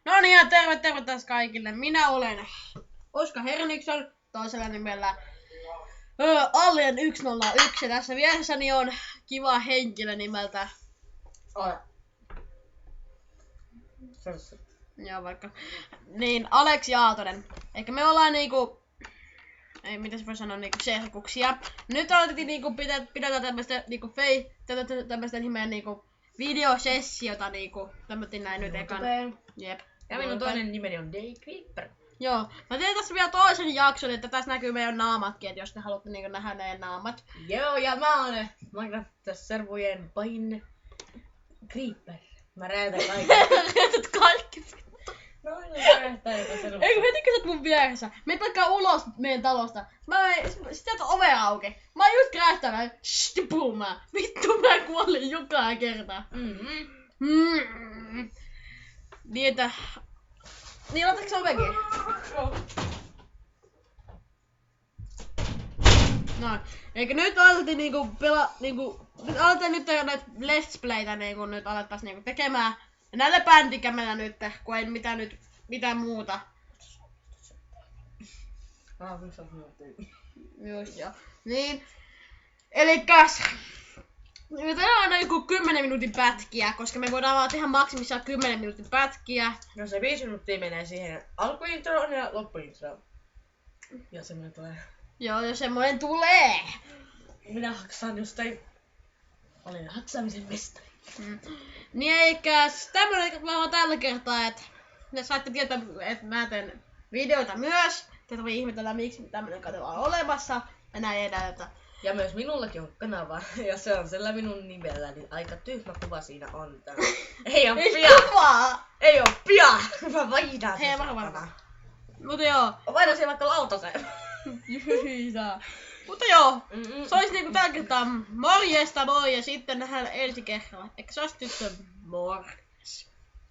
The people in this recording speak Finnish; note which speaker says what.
Speaker 1: No niin, ja terve taas kaikille. Minä olen Oskar Herniksson, toisella nimellä Alien 101. Ja tässä vieressäni on kiva henkilö nimeltä... Joo, vaikka. Niin, Aleksi Aaltonen. Eikä me ollaan niinku... Ei, mitä se voi sanoa, niinku serkuksia. Nyt aloitettiin niinku pitää tämmöstä niinku tämmöstä nimeä niinku videosessiota niinku. Tämmöttiin näin nyt ekan. Jep.
Speaker 2: Ja minun toinen nimeni on Day Creeper.
Speaker 1: Joo. Mä teen tässä vielä toisen jakson, että tässä näkyy meidän naamatkin, että jos te haluatte niinku nähdä meidän naamat.
Speaker 2: Joo, ja mä oon Minecraft-servujen pahin Creeper. Mä räätän kaikki.
Speaker 1: Räätät kaikki.
Speaker 2: No aina räätää joka servussa.
Speaker 1: Eikö heti sä mun vieressä? Meitä vaikka ulos meidän talosta. Sit sieltä ove auki. Mä oon just räättävän. Shhh, puhumaan. Vittu mä kuolin joka kerta. Niin että... Niin otatko sä ovekin?
Speaker 2: Joo.
Speaker 1: Noin. Eikä nyt aloitettiin nyt aloitettiin nyt näitä let's playtä nyt alettais tekemään. Ja näillä bändikämellä nyt, kun ei mitään muuta. Just joo. Niin. Elikkäs. Nyt on aina joku 10 minuutin pätkiä, koska me voidaan vaan tehdä maksimissaan 10 minuutin pätkiä.
Speaker 2: No se 5 minuuttia menee siihen alkuintroon ja loppuintroon. Ja semmoinen tulee.
Speaker 1: Joo, jos semmoinen tulee.
Speaker 2: Minä haksaan jostain. Olen haksaamisen mestari.
Speaker 1: Niin eikäs tämmönen vaan tällä kertaa, että ne saatte tietää, että mä teen videoita myös. Te voi ihmetellä, miksi tämmönen kanava on olemassa ja näin edelleen.
Speaker 2: Ja myös minullakin on kanava, ja se on sillä minun nimellä, niin aika tyhmä kuva siinä on. Ei oo pian! Ei oo pian! Mä vaihdan sen
Speaker 1: satana. Mutta joo.
Speaker 2: Mä vaihdan siihen vaikka lautaseen.
Speaker 1: Mutta joo, se olisi niinku tällä kertaa morjesta moi ja sitten nähdään ensi kerralla. Eikä se olisi tyttö morjes.